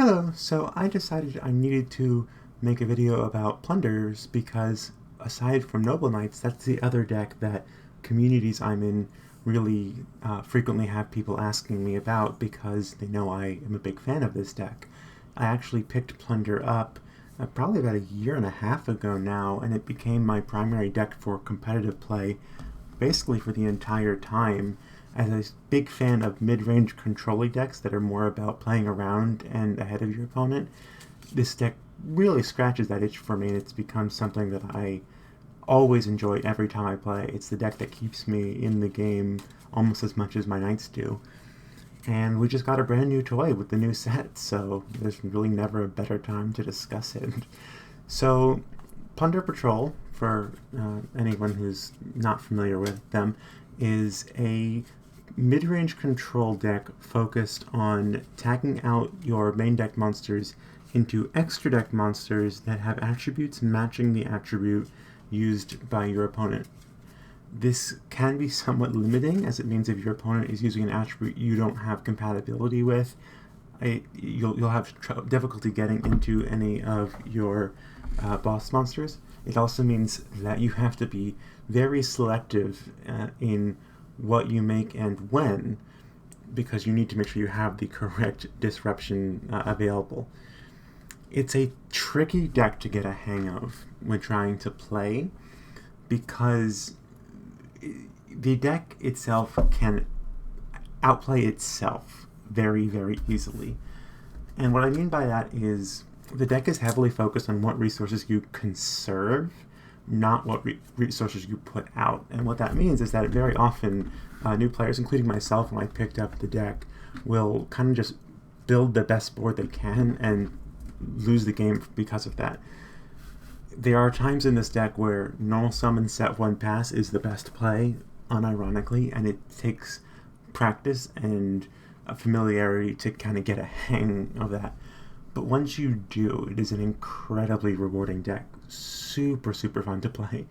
Hello, so I decided I needed to make a video about plunders because aside from Noble Knights, that's the other deck that communities I'm in really frequently have people asking me about because they know I am a big fan of this deck. I actually picked Plunder up probably about a year and a half ago now, and it became my primary deck for competitive play basically for the entire time. As a big fan of mid-range controlling decks that are more about playing around and ahead of your opponent, this deck really scratches that itch for me, and it's become something that I always enjoy every time I play. It's the deck that keeps me in the game almost as much as my knights do. And we just got a brand new toy with the new set, so there's really never a better time to discuss it. So, Plunder Patrol, for anyone who's not familiar with them, is a mid-range control deck focused on tagging out your main deck monsters into extra deck monsters that have attributes matching the attribute used by your opponent. This can be somewhat limiting, as it means if your opponent is using an attribute you don't have compatibility with, you'll have difficulty getting into any of your boss monsters. It also means that you have to be very selective in what you make and when, because you need to make sure you have the correct disruption available. It's a tricky deck to get a hang of when trying to play, because the deck itself can outplay itself very, very easily. And what I mean by that is the deck is heavily focused on what resources you conserve, not what resources you put out. And what that means is that very often new players, including myself when I picked up the deck, will kind of just build the best board they can and lose the game because of that. There are times in this deck where normal summon set 1 pass is the best play, unironically, and it takes practice and familiarity to kind of get a hang of that. But once you do, it is an incredibly rewarding deck. Super, super fun to play.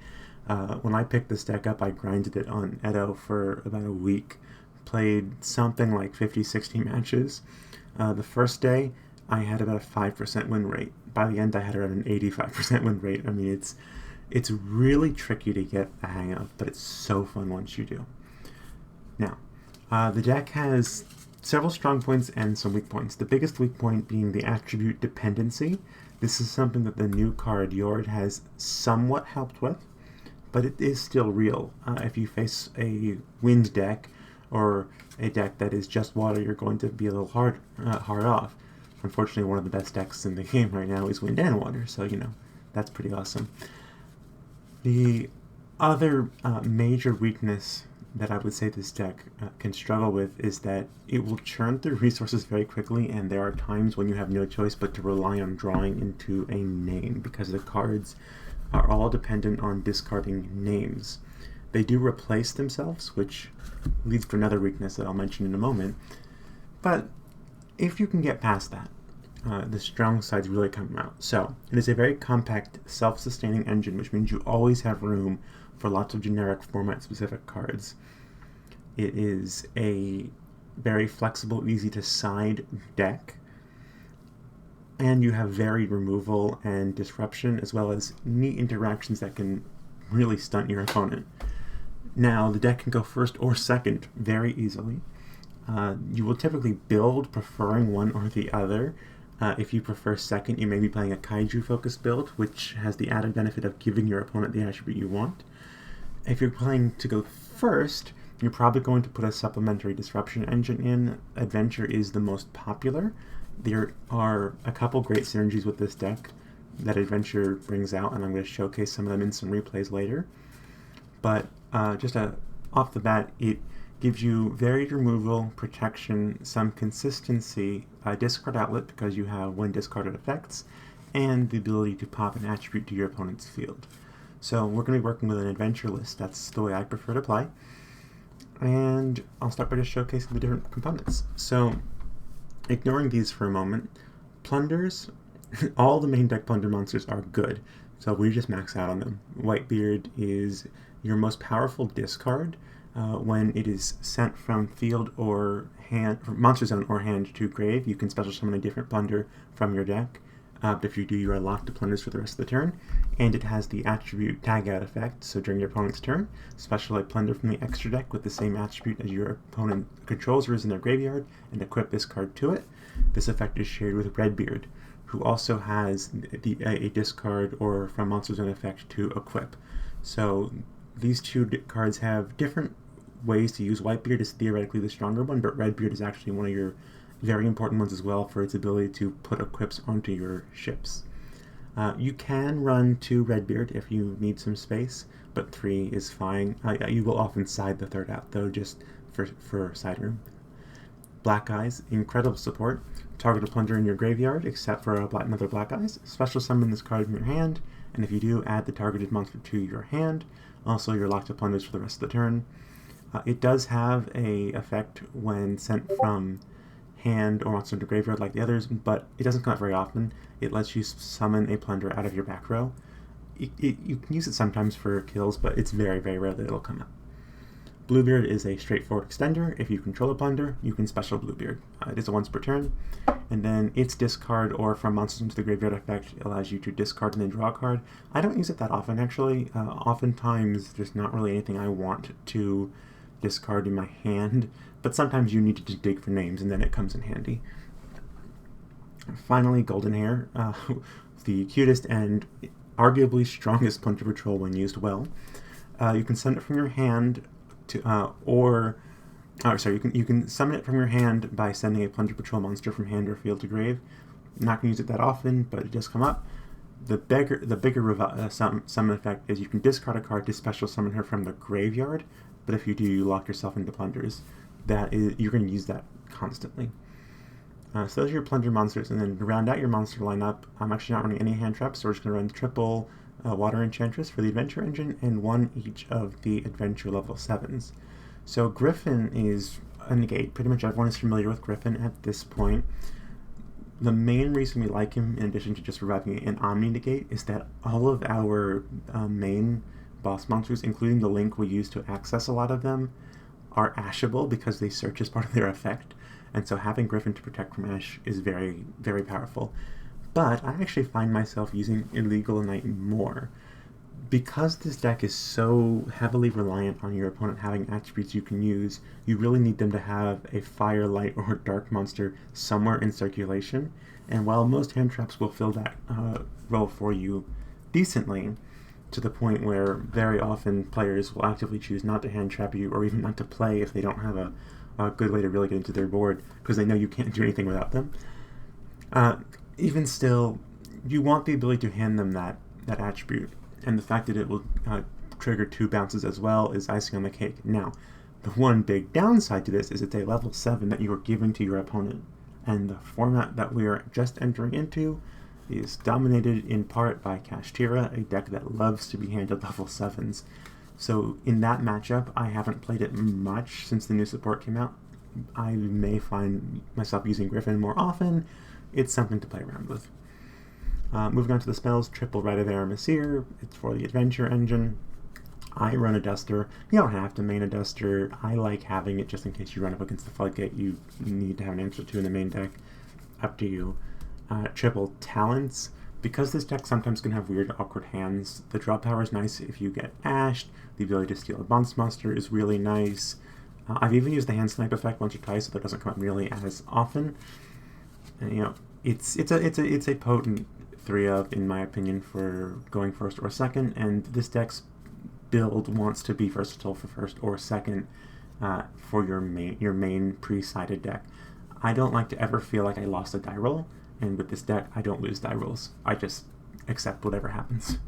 When I picked this deck up, I grinded it on Edo for about a week. Played something like 50, 60 matches. The first day, I had about a 5% win rate. By the end, I had around an 85% win rate. I mean, it's really tricky to get a hang of, but it's so fun once you do. Now, the deck has several strong points and some weak points. The biggest weak point being the attribute dependency. This is something that the new card Yord has somewhat helped with, but it is still real. If you face a wind deck or a deck that is just water, you're going to be a little hard off. Unfortunately, one of the best decks in the game right now is wind and water, so that's pretty awesome. The other major weakness that I would say this deck can struggle with is that it will churn through resources very quickly, and there are times when you have no choice but to rely on drawing into a name, because the cards are all dependent on discarding names. They do replace themselves, which leads to another weakness that I'll mention in a moment, but if you can get past that, the strong sides really come out. So, it is a very compact, self-sustaining engine, which means you always have room for lots of generic format-specific cards. It is a very flexible, easy-to-side deck, and you have varied removal and disruption, as well as neat interactions that can really stunt your opponent. Now, the deck can go first or second very easily. You will typically build preferring one or the other. If you prefer second, you may be playing a kaiju-focused build, which has the added benefit of giving your opponent the attribute you want. If you're playing to go first, you're probably going to put a supplementary disruption engine in. Adventure is the most popular. There are a couple great synergies with this deck that Adventure brings out, and I'm going to showcase some of them in some replays later. But just off the bat, it gives you varied removal, protection, some consistency, discard outlet because you have when discarded effects, and the ability to pop an attribute to your opponent's field. So we're going to be working with an adventure list. That's the way I prefer to play. And I'll start by just showcasing the different components. So, ignoring these for a moment, plunders, all the main deck plunder monsters are good. So we just max out on them. Whitebeard is your most powerful discard. when it is sent from field or hand, from monster zone or hand to grave, you can special summon a different plunder from your deck. But if you do, you are locked to plunders for the rest of the turn. And it has the attribute tag out effect, so during your opponent's turn, special a plunder from the extra deck with the same attribute as your opponent controls or is in their graveyard, and equip this card to it. This effect is shared with Redbeard, who also has a discard or from monster zone effect to equip. So these two cards have different ways to use. Whitebeard is theoretically the stronger one, but Redbeard is actually one of your very important ones as well for its ability to put equips onto your ships. You can run 2 Redbeard if you need some space, but 3 is fine. You will often side the 3rd out, though, just for side room. Black Eyes, incredible support. Target a plunder in your graveyard, except for another Black Eyes. Special summon this card from your hand, and if you do, add the targeted monster to your hand. Also, you're locked to plunders for the rest of the turn. It does have a effect when sent from hand or monster to graveyard like the others, but it doesn't come up very often. It lets you summon a plunder out of your back row. You can use it sometimes for kills, but it's very, very rare that it'll come up. Bluebeard is a straightforward extender. If you control a plunder, you can special Bluebeard. It is a once per turn, and then its discard or from monsters into the graveyard effect allows you to discard and then draw a card. I don't use it that often, actually. Oftentimes, there's not really anything I want to discard in my hand, but sometimes you need to just dig for names, and then it comes in handy. Finally, Golden Hair, the cutest and arguably strongest Plunder Patrol when used well. You can send it from your hand to, you can summon it from your hand by sending a Plunder Patrol monster from hand or field to grave. I'm not going to use it that often, but it does come up. The bigger summon effect is you can discard a card to special summon her from the graveyard, but if you do, you lock yourself into plunders. You're going to use that constantly. So those are your plunder monsters, and then to round out your monster lineup, I'm actually not running any hand traps, so we're just going to run triple Water Enchantress for the Adventure Engine, and 1 each of the Adventure level 7s. So Griffin is a negate. Pretty much everyone is familiar with Griffin at this point. The main reason we like him, in addition to just reviving an Omni negate, is that all of our main boss monsters, including the link we use to access a lot of them, are ashable because they search as part of their effect, and so having Griffin to protect from ash is very, very powerful. But I actually find myself using Illegal Knight more. Because this deck is so heavily reliant on your opponent having attributes you can use, you really need them to have a fire, light, or dark monster somewhere in circulation, and while most hand traps will fill that role for you decently, to the point where very often players will actively choose not to hand trap you or even not to play if they don't have a good way to really get into their board because they know you can't do anything without them. Even still, you want the ability to hand them that attribute, and the fact that it will trigger 2 bounces as well is icing on the cake. Now, the one big downside to this is it's a level 7 that you are giving to your opponent, and the format that we are just entering into is dominated in part by Kashtira, a deck that loves to be handed level 7s. So in that matchup, I haven't played it much since the new support came out. I may find myself using Griffin more often. It's something to play around with. Moving on to the spells, triple Rite of Aramasir. It's for the Adventure Engine. I run a Duster. You don't have to main a Duster. I like having it just in case you run up against the Floodgate you need to have an answer to in the main deck. Up to you. Triple Talents. Because this deck sometimes can have weird, awkward hands, the draw power is nice if you get ashed. The ability to steal a bounce monster is really nice. I've even used the hand snipe effect once or twice, so that doesn't come up nearly as often. And, it's a potent 3-of, in my opinion, for going first or second, and this deck's build wants to be versatile for first or second for your main pre-sided deck. I don't like to ever feel like I lost a die roll, and with this deck, I don't lose die rolls. I just accept whatever happens.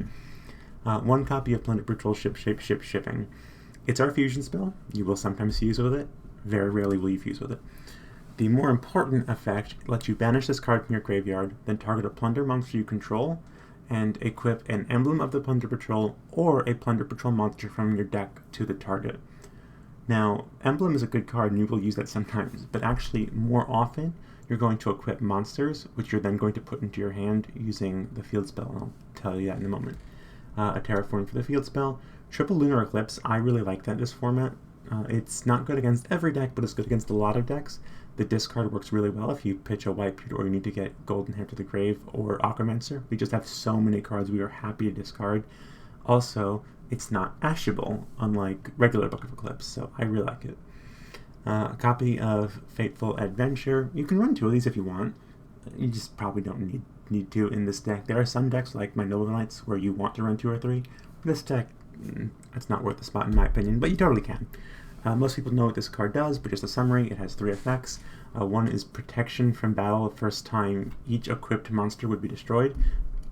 1 copy of Plunder Patrol Shipping. It's our fusion spell. You will sometimes fuse with it. Very rarely will you fuse with it. The more important effect lets you banish this card from your graveyard, then target a Plunder monster you control, and equip an emblem of the Plunder Patrol or a Plunder Patrol monster from your deck to the target. Now, Emblem is a good card and you will use that sometimes, but actually more often you're going to equip monsters, which you're then going to put into your hand using the field spell, and I'll tell you that in a moment. A Terraform for the field spell. Triple Lunar Eclipse, I really like that in this format. It's not good against every deck, but it's good against a lot of decks. The discard works really well if you pitch a Whitebeard or you need to get Golden Hair to the grave or Aquamancer. We just have so many cards we are happy to discard. Also, it's not ashable, unlike regular Book of Eclipse, so I really like it. A copy of Fateful Adventure. You can run 2 of these if you want. You just probably don't need to in this deck. There are some decks, like my Noble Knights, where you want to run 2 or 3. This deck, it's not worth the spot in my opinion, but you totally can. Most people know what this card does, but just a summary, it has 3 effects. One is protection from battle the first time each equipped monster would be destroyed.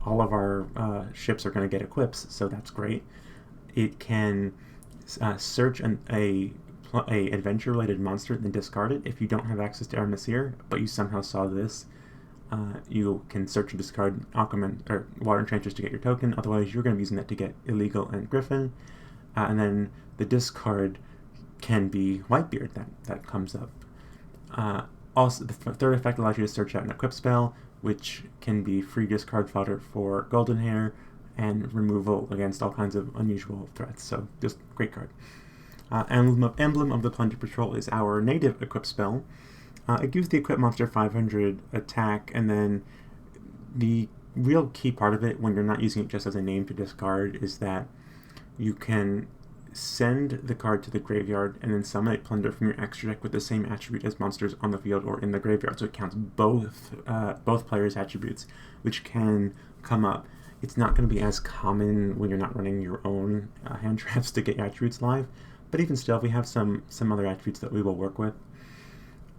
All of our ships are going to get equips, so that's great. It can search a adventure-related monster and then discard it. If you don't have access to Armasir, but you somehow saw this, you can search and discard Aquaman or Water Enchanters to get your token. Otherwise, you're going to be using that to get Illegal and Griffin. And then the discard can be Whitebeard that comes up. Also, the third effect allows you to search out an equip spell, which can be free discard fodder for Golden Hair and removal against all kinds of unusual threats. So just great card. Emblem of the Plunder Patrol is our native equip spell. It gives the equipped monster 500 attack, and then the real key part of it, when you're not using it just as a name to discard, is that you can send the card to the graveyard and then summon a plunder from your extra deck with the same attribute as monsters on the field or in the graveyard. So it counts both players' attributes, which can come up. It's not going to be as common when you're not running your own hand traps to get your attributes live, but even still, we have some other attributes that we will work with.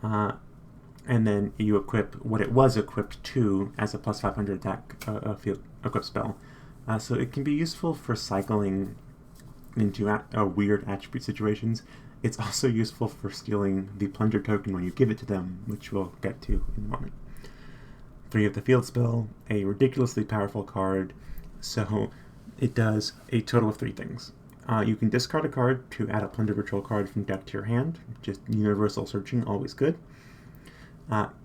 And then you equip what it was equipped to as a plus 500 attack field equip spell. So it can be useful for cycling into weird attribute situations. It's also useful for stealing the plunder token when you give it to them, which we'll get to in a moment. 3 of the field spell, a ridiculously powerful card, so it does a total of 3 things. You can discard a card to add a Plunder Patrol card from deck to your hand, just universal searching, always good.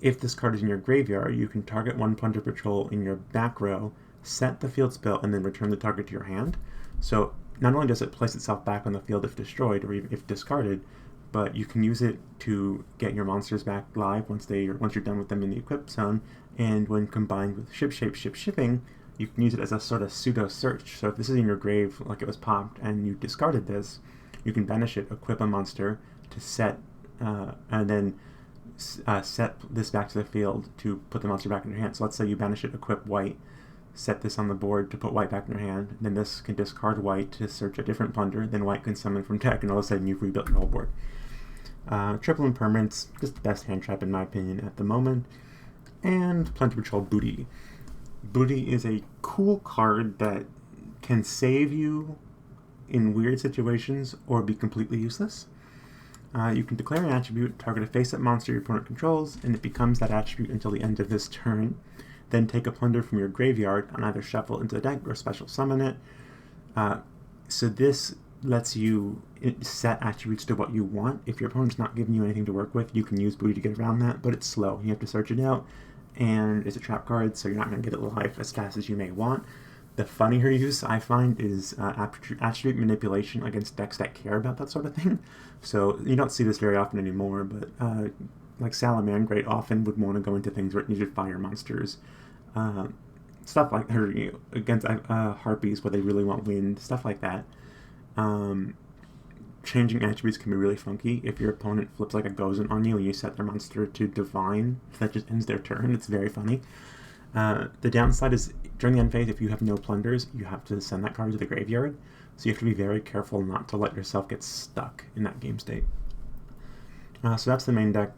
If this card is in your graveyard, you can target 1 Plunder Patrol in your back row, set the field spell, and then return the target to your hand. So not only does it place itself back on the field if destroyed or even if discarded, but you can use it to get your monsters back live once you're done with them in the equip zone, and when combined with ship shipping, you can use it as a sort of pseudo search. So if this is in your grave, like it was popped, and you discarded this, you can banish it, equip a monster to set, and then set this back to the field to put the monster back in your hand. So let's say you banish it, equip white, set this on the board to put white back in your hand, then this can discard white to search a different plunder, then white can summon from deck, and all of a sudden you've rebuilt your whole board. Triple Impermanence, just the best hand trap in my opinion at the moment. And Plunder Patrol Booty. Booty is a cool card that can save you in weird situations or be completely useless. You can declare an attribute, target a face-up monster your opponent controls, and it becomes that attribute until the end of this turn. Then take a plunder from your graveyard and either shuffle into the deck or special summon it. So this lets you set attributes to what you want. If your opponent's not giving you anything to work with, you can use Booty to get around that, but it's slow. You have to search it out, and it's a trap card, so you're not going to get it live as fast as you may want. The funnier use, I find, is attribute manipulation against decks that care about that sort of thing. So you don't see this very often anymore, but like Salamangreat often would want to go into things where it needed fire monsters. Stuff like against Harpies where they really want wind, stuff like that. Changing attributes can be really funky. If your opponent flips like a Gozen on you and you set their monster to Divine, that just ends their turn. It's very funny. The downside is, during the end phase, if you have no plunders, you have to send that card to the graveyard. So you have to be very careful not to let yourself get stuck in that game state. So that's the main deck.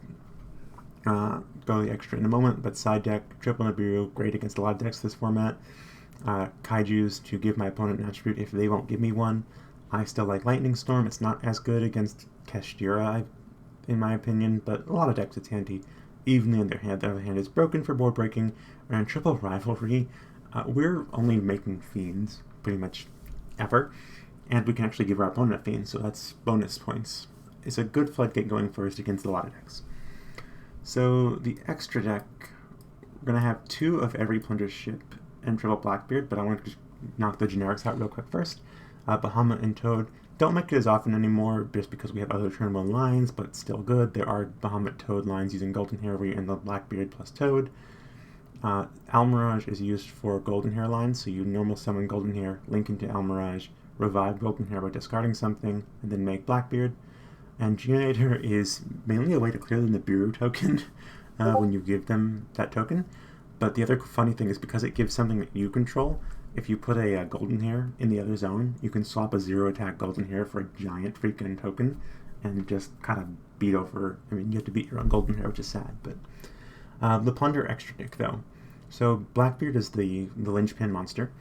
Go the extra in a moment, but side deck, Triple Nibiru, great against a lot of decks this format. Kaijus to give my opponent an attribute if they won't give me one. I still like Lightning Storm. It's not as good against Kashtira, in my opinion, but a lot of decks it's handy. Even on the other hand, it's broken for board breaking. And Triple Rivalry, we're only making fiends pretty much ever, and we can actually give our opponent a fiend, so that's bonus points. It's a good floodgate going first against a lot of decks. So the extra deck, we're going to have 2 of every Plunder ship and Triple Blackbeard, but I want to just knock the generics out real quick first. Bahamut and Toad, Don't make it as often anymore just because we have other turn 1 lines, but still good. There are Bahamut Toad lines using Golden Hair where you end the Blackbeard plus Toad. Almirage is used for Golden Hair lines, so you normal summon Golden Hair, link into Almirage, revive Golden Hair by discarding something, and then make Blackbeard. And Geonator is mainly a way to clear the Nibiru token when you give them that token. But the other funny thing is because it gives something that you control, if you put a Golden Hair in the other zone, you can swap a 0-attack Golden Hair for a giant freaking token and just kind of beat over. I mean, you have to beat your own Golden Hair, which is sad, but the Plunder extra deck, though. So Blackbeard is the linchpin monster.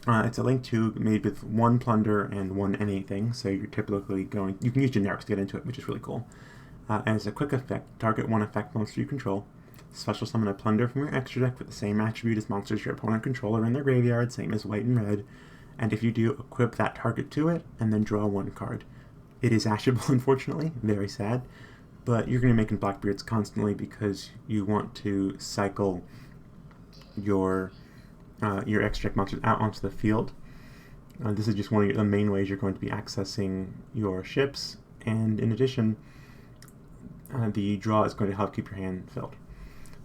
It's a Link 2 made with 1 Plunder and 1 anything, so you're typically going... You can use generics to get into it, which is really cool. As a quick effect, target 1 effect monster you control. Special summon a Plunder from your extra deck with the same attribute as monsters your opponent control are in their graveyard, same as white and red. And if you do, equip that target to it, and then draw 1 card. It is ashable, unfortunately. Very sad. But you're going to be making Blackbeards constantly because you want to cycle your extra deck monsters out onto the field. This is just one of the main ways you're going to be accessing your ships, and in addition, the draw is going to help keep your hand filled.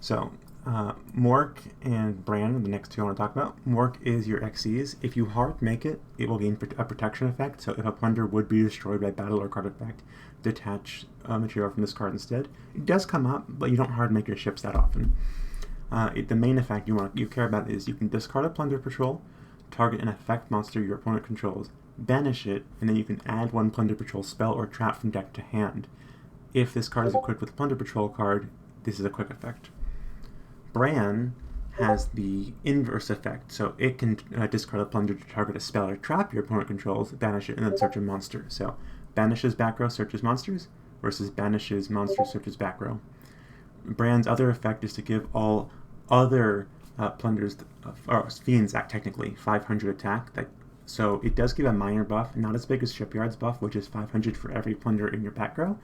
So, Mork and Bran are the next two I want to talk about. Mork is your Xyz. If you hard make it, it will gain a protection effect, so if a Plunder would be destroyed by battle or card effect, detach material from this card instead. It does come up, but you don't hard make your ships that often. The main effect you care about is you can discard a Plunder Patrol, target an effect monster your opponent controls, banish it, and then you can add 1 Plunder Patrol spell or trap from deck to hand. If this card is equipped with a Plunder Patrol card, this is a quick effect. Bran has the inverse effect, so it can discard a Plunder to target a spell or trap your opponent controls, banish it, and then search a monster. So banishes back row, searches monsters, versus banishes monsters, searches back row. Bran's other effect is to give all other Plunders, or Fiends, technically, 500 attack. So it does give a minor buff, not as big as Shipyard's buff, which is 500 for every Plunder in your back row,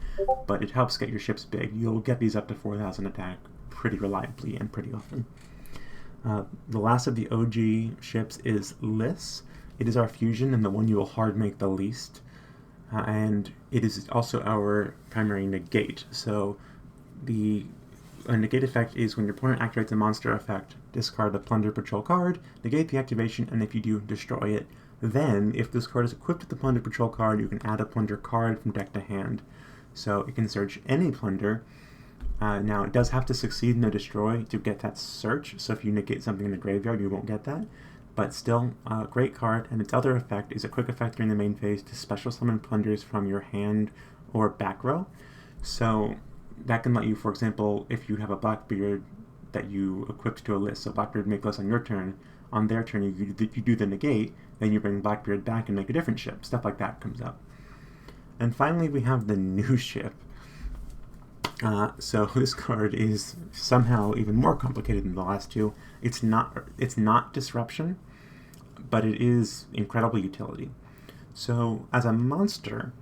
but it helps get your ships big. You'll get these up to 4,000 attack pretty reliably and pretty often. The last of the OG ships is Liss. It is our fusion and the one you will hard make the least. And it is also our primary negate. So a negate effect is when your opponent activates a monster effect, discard a Plunder Patrol card, negate the activation, and if you do, destroy it. Then, if this card is equipped with the Plunder Patrol card, you can add a Plunder card from deck to hand. So it can search any Plunder. Now, it does have to succeed in a destroy to get that search, so if you negate something in the graveyard, you won't get that. But still, great card, and its other effect is a quick effect during the main phase to special summon Plunders from your hand or back row. So that can let you, for example, if you have a Blackbeard that you equipped to a list, so Blackbeard make list on your turn, on their turn you do the negate, then you bring Blackbeard back and make a different ship. Stuff like that comes up. And finally we have the new ship. So this card is somehow even more complicated than the last two. It's not disruption, but it is incredible utility. So as a monster,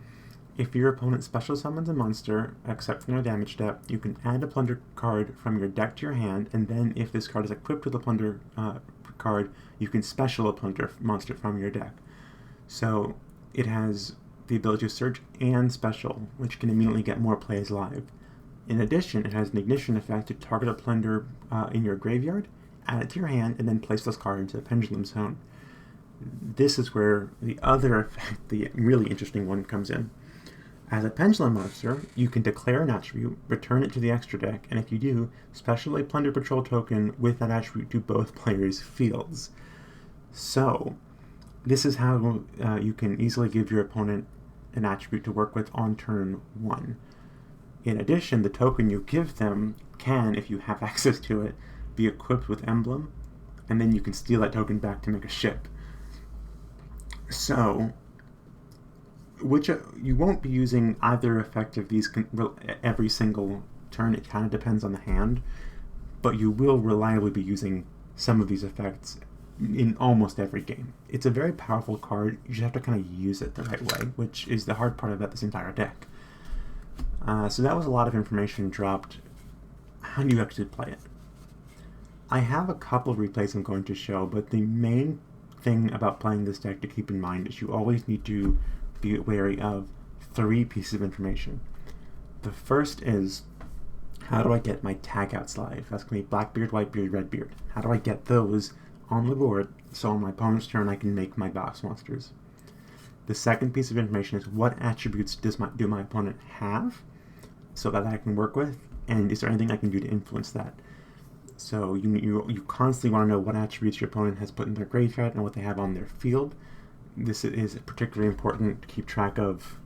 if your opponent special summons a monster, except from a damage step, you can add a Plunder card from your deck to your hand, and then if this card is equipped with a Plunder card, you can special a Plunder monster from your deck. So it has the ability to search and special, which can immediately get more plays live. In addition, it has an ignition effect to target a Plunder in your graveyard, add it to your hand, and then place this card into the Pendulum Zone. This is where the other effect, the really interesting one, comes in. As a Pendulum monster, you can declare an attribute, return it to the extra deck, and if you do, special a Plunder Patrol token with that attribute to both players' fields. So, this is how you can easily give your opponent an attribute to work with on turn 1. In addition, the token you give them can, if you have access to it, be equipped with Emblem, and then you can steal that token back to make a ship. So, you won't be using either effect of these every single turn. It kind of depends on the hand, but you will reliably be using some of these effects in almost every game. It's a very powerful card. You just have to kind of use it the right way, which is the hard part about this entire deck. So that was a lot of information dropped. How do you actually play it? I have a couple of replays I'm going to show, but the main thing about playing this deck to keep in mind is you always need to be wary of 3 pieces of information. The first is, how do I get my tagouts live? That's going to be Blackbeard, Whitebeard, Redbeard. How do I get those on the board so on my opponent's turn I can make my box monsters? The second piece of information is, what attributes do my opponent have so that I can work with, and is there anything I can do to influence that? So you constantly want to know what attributes your opponent has put in their graveyard and what they have on their field. This is particularly important to keep track of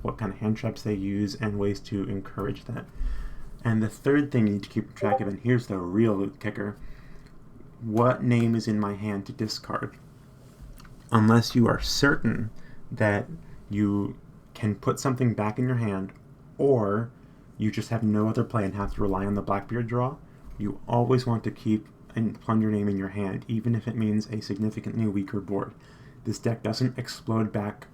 what kind of hand traps they use and ways to encourage that. And the third thing you need to keep track of, and here's the real kicker, what name is in my hand to discard? Unless you are certain that you can put something back in your hand, or you just have no other play and have to rely on the Blackbeard draw, you always want to keep a Plunder name in your hand, even if it means a significantly weaker board. This deck doesn't explode back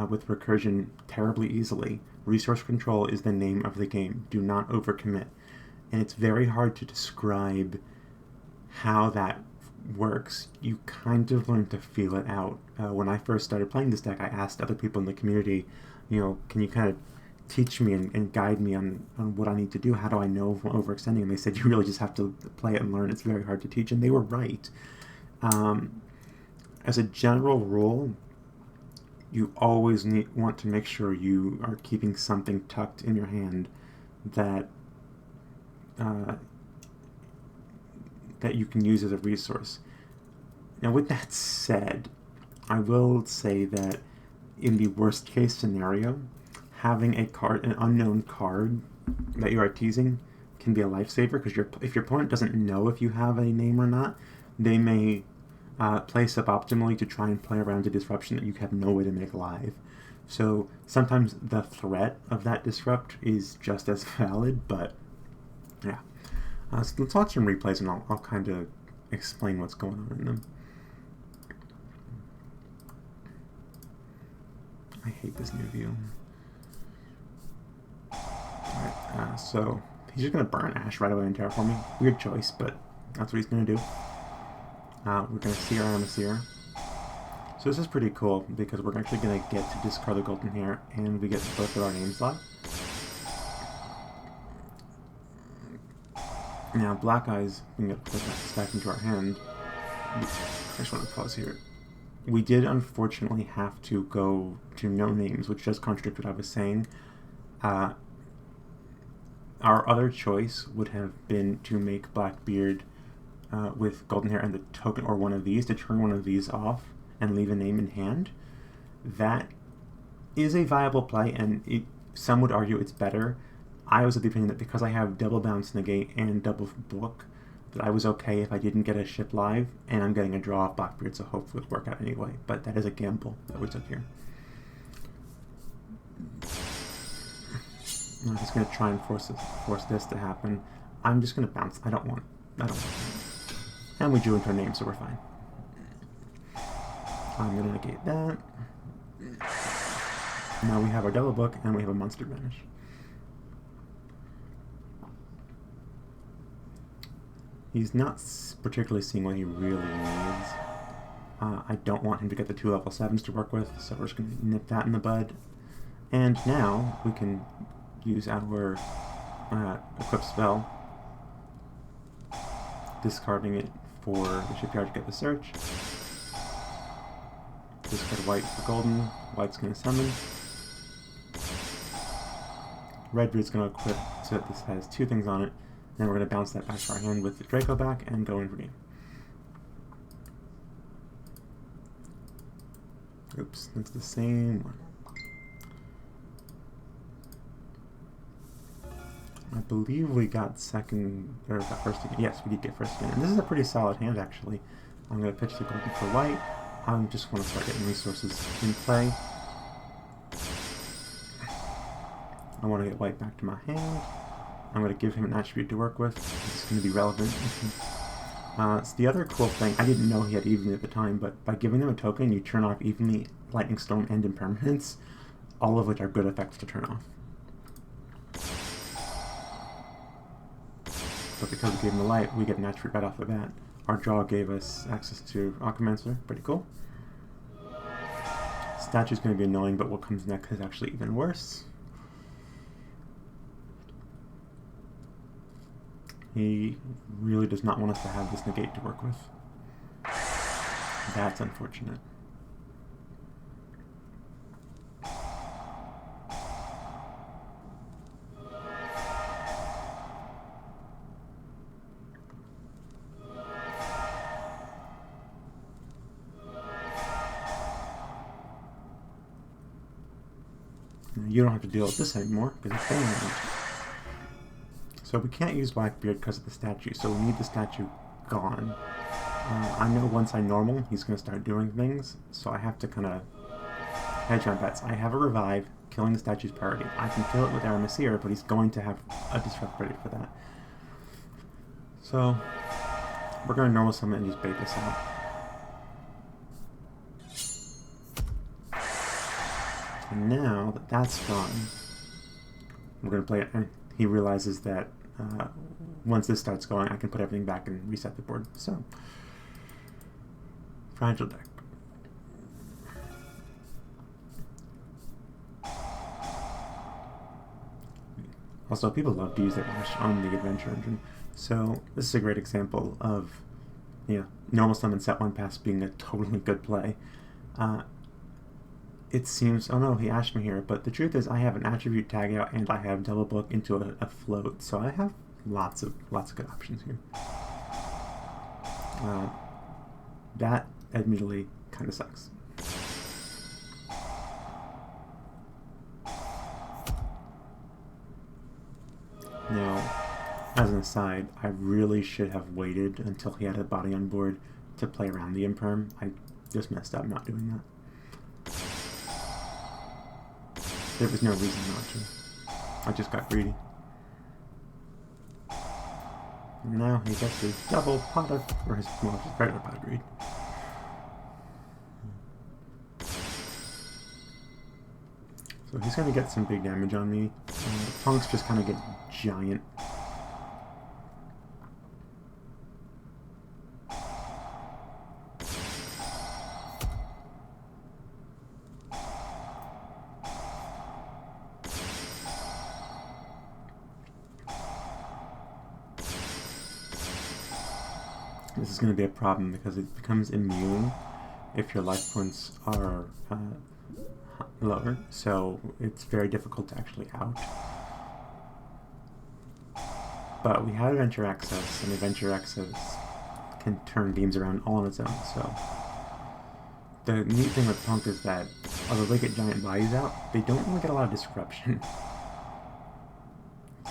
with recursion terribly easily. Resource control is the name of the game. Do not overcommit. And it's very hard to describe how that works. You kind of learn to feel it out. When I first started playing this deck, I asked other people in the community, can you kind of teach me and guide me on what I need to do? How do I know if I'm overextending? And they said, you really just have to play it and learn. It's very hard to teach. And they were right. As a general rule, you always want to make sure you are keeping something tucked in your hand that that you can use as a resource. Now, with that said, I will say that in the worst case scenario, having an unknown card that you are teasing can be a lifesaver, because if your opponent doesn't know if you have a name or not, they may play suboptimally to try and play around a disruption that you have no way to make live. So sometimes the threat of that disrupt is just as valid, but yeah. So let's watch some replays and I'll kind of explain what's going on in them. I hate this new view. Alright, so he's just going to burn Ash right away in Terraforming. Weird choice, but that's what he's going to do. We're going to see our Amaseer. So this is pretty cool, because we're actually going to get to discard the Golden Hair, and we get both of our names live. Now, Black Eyes, we can put that back into our hand. I just want to pause here. We did, unfortunately, have to go to no names, which does contradict what I was saying. Our other choice would have been to make Blackbeard with Golden Hair and the token, or one of these, to turn one of these off and leave a name in hand. That is a viable play, and some would argue it's better. I was of the opinion that because I have double bounce negate and double book, that I was okay if I didn't get a ship live, and I'm getting a draw off Blackbeard, so hopefully it would work out anyway. But that is a gamble that we took here. I'm just going to try and force this to happen. I'm just going to bounce. I don't want that. And we drew into our name, so we're fine. I'm going to negate that. Now we have our double book, and we have a monster banish. He's not particularly seeing what he really needs. I don't want him to get the 2 level 7s to work with, so we're just going to nip that in the bud. And now we can use our equip spell, discarding it for the shipyard to get the search. Discard white for golden. White's going to summon. Redbeard's going to equip so that this has 2 things on it. Then we're going to bounce that back to our hand with the Draco back and go in for game. Oops, that's the same one. I believe we got second, or got first again. Yes, we did get first again. And this is a pretty solid hand, actually. I'm going to pitch the golden for white. I just want to start getting resources in play. I want to get white back to my hand. I'm going to give him an attribute to work with. It's going to be relevant. It's the other cool thing. I didn't know he had Evenly at the time, but by giving them a token, you turn off Evenly, Lightning Storm, and Impermanence, all of which are good effects to turn off. But because we gave him the light, we get an attribute right off the bat. Our draw gave us access to Aquamancer. Pretty cool. statue's going to be annoying, but what comes next is actually even worse. He really does not want us to have this negate to work with. That's unfortunate. You don't have to deal with this anymore because it's been damaged. So we can't use Blackbeard because of the statue, so we need the statue gone. I know once I normal, he's going to start doing things, so I have to kind of hedge my bets. I have a revive, killing the statue's priority. I can kill it with Aramasir, but he's going to have a disrupt ready for that. So we're going to normal summon and just bait this out. And now that that's gone, we're going to play it, and he realizes that once this starts going, I can put everything back and reset the board. So, fragile deck. Also, people love to use their Ash on the adventure engine, so this is a great example of, normal summon set 1 pass being a totally good play. It seems, oh no, he ashed me here, but the truth is I have an attribute tag out and I have double book into a float, so I have lots of good options here. That admittedly kind of sucks. Now, as an aside, I really should have waited until he had a body on board to play around the Imperm. I just messed up not doing that. There was no reason not to. I just got greedy. And now he gets his double pot of, or his regular pot of greed. So he's going to get some big damage on me. Punks just kind of get giant. This is going to be a problem because it becomes immune if your life points are lower, so it's very difficult to actually out. But we have Adventure Access, and Adventure Access can turn games around all on its own, so the neat thing with Punk is that although they get giant bodies out, they don't really get a lot of disruption.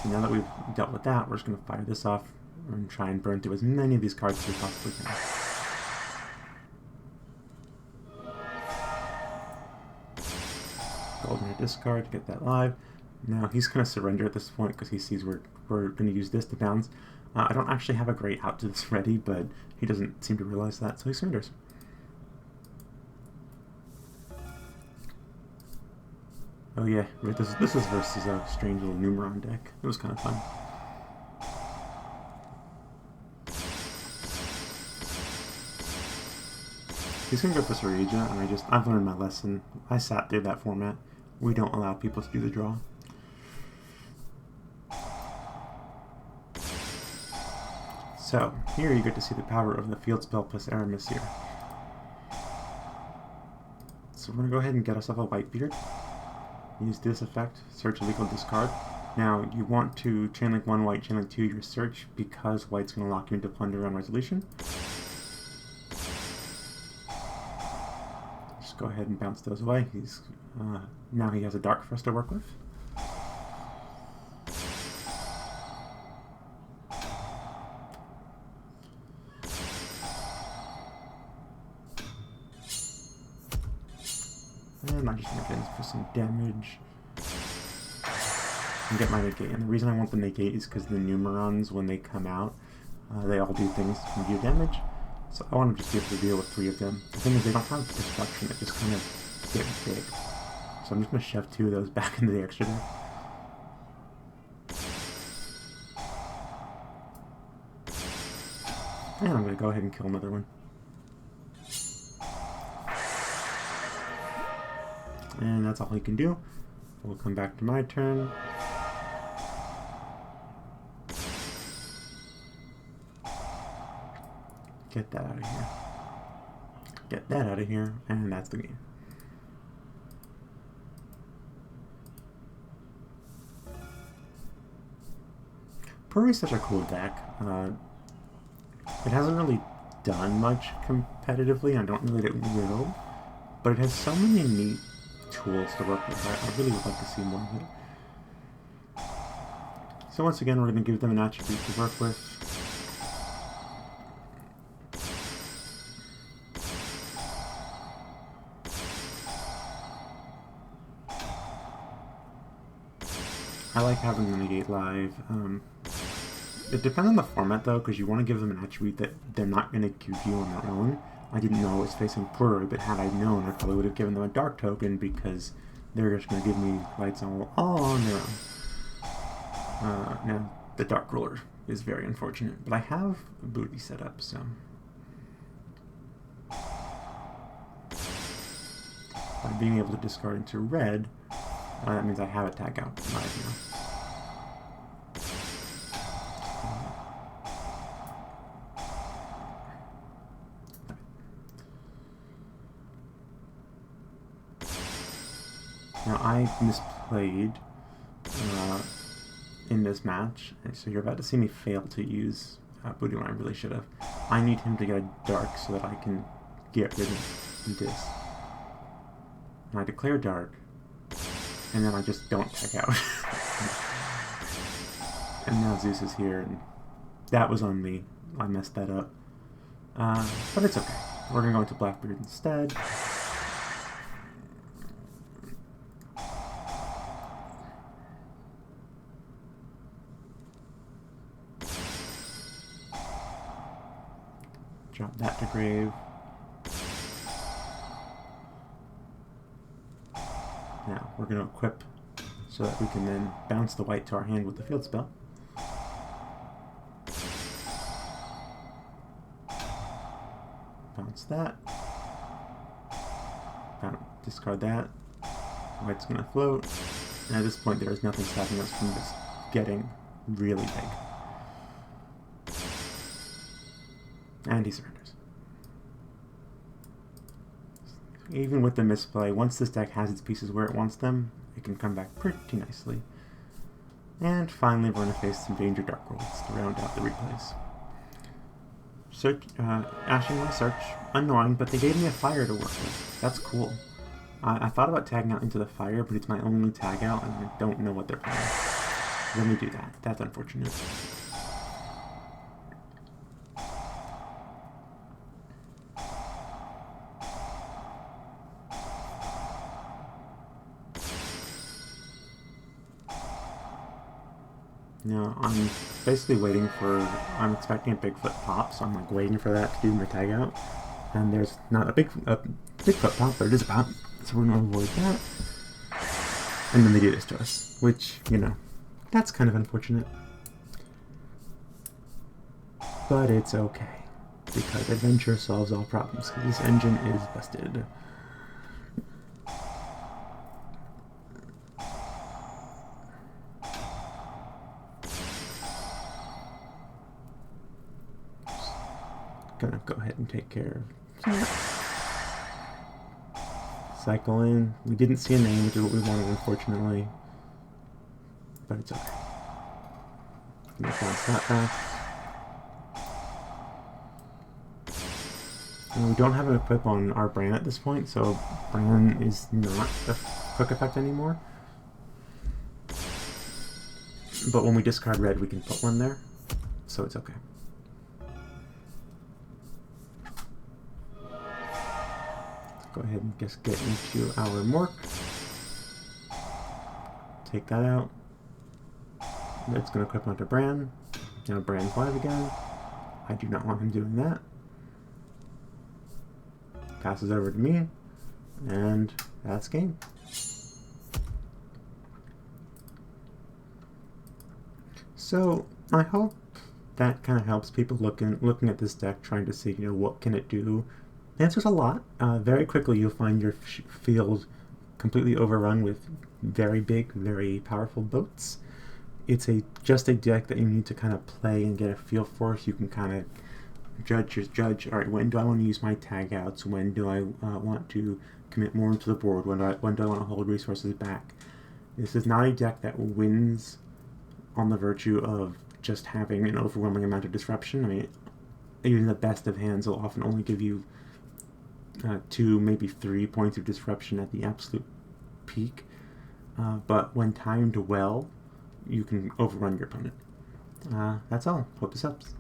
So now that we've dealt with that, we're just going to fire this off and try and burn through as many of these cards as we possibly can. Golden discard to get that live. Now he's going to surrender at this point because he sees we're going to use this to bounce. I don't actually have a great out to this ready, but he doesn't seem to realize that, so he surrenders. Oh yeah, right, this is versus a strange little Numeron deck. It was kind of fun. He's going to go for Sareja, and I've learned my lesson. I sat through that format. We don't allow people to do the draw. So, here you get to see the power of the field spell plus Aramasir. So we're going to go ahead and get ourselves a Whitebeard. Use this effect, search illegal discard. Now, you want to chainlink 1 white, chainlink 2 your search, because white's going to lock you into Plunder on resolution. Just go ahead and bounce those away. Now he has a dark for us to work with. And I'm just going to get in for some damage and get my negate. And the reason I want the negate is because the Numerons, when they come out, they all do things and do damage. So I want to just be able to deal with 3 of them. The thing is, they don't have destruction, it just kind of get big. So I'm just going to shove 2 of those back into the extra deck. And I'm going to go ahead and kill another one. And that's all he can do. We'll come back to my turn. Get that out of here. Get that out of here, and that's the game. Puri is such a cool deck. It hasn't really done much competitively. I don't know that it will, but it has so many neat tools to work with. I really would like to see more of it. So once again, we're going to give them an attribute to work with. I like having them negate live. It depends on the format though, because you want to give them an attribute that they're not going to give you on their own. I didn't know I was facing Puri, but had I known, I probably would have given them a dark token because they're just going to give me lights all on their own. Now, the Dark Ruler is very unfortunate, but I have a booty set up, so... By being able to discard into red, that means I have a tag out live now. Now I misplayed in this match, so you're about to see me fail to use booty when I really should have. I need him to get a dark so that I can get rid of this. And I declare dark, and then I just don't tech out. And now Zeus is here, and that was on me. I messed that up. But it's okay. We're going to go into Blackbeard instead. Drop that to grave. Now, we're going to equip so that we can then bounce the white to our hand with the field spell. Bounce that. Discard that. White's going to float. And at this point, there is nothing stopping us from just getting really big. And he surrenders. Even with the misplay, once this deck has its pieces where it wants them, it can come back pretty nicely. And finally, we're going to face some Danger Dark Rolls to round out the replays. Search, ashing my search, annoying, but they gave me a fire to work with. That's cool. I thought about tagging out into the fire, but it's my only tag out, and I don't know what they're playing. Let me do that. That's unfortunate. No, I'm basically waiting for, I'm expecting a Bigfoot pop, so I'm like waiting for that to do my tag out. And there's not a Bigfoot pop, but it is a pop, so we're going to avoid that. And then they do this to us, which, you know, that's kind of unfortunate. But it's okay, because adventure solves all problems, because this engine is busted. Gonna go ahead and take care of cycle in. We didn't see a name, which is what we wanted, unfortunately, but it's okay. Gonna bounce that back. And we don't have an equip on our Bran at this point, so Bran is not a quick effect anymore. But when we discard red, we can put one there, so it's okay. Go ahead and just get into our Mork. Take that out. It's going to equip onto Bran. Now Bran's live again. I do not want him doing that. Passes over to me. And that's game. So I hope that kind of helps people looking at this deck, trying to see, you know, what can it do. The answer's a lot. Very quickly you'll find your field completely overrun with very big, very powerful boats. It's just a deck that you need to kind of play and get a feel for, so you can kind of judge. All right, when do I want to use my tag outs? When do I want to commit more into the board? When do I want to hold resources back? This is not a deck that wins on the virtue of just having an overwhelming amount of disruption. I mean, even the best of hands will often only give you 2, maybe 3 points of disruption at the absolute peak. But when timed well, you can overrun your opponent. That's all. Hope this helps.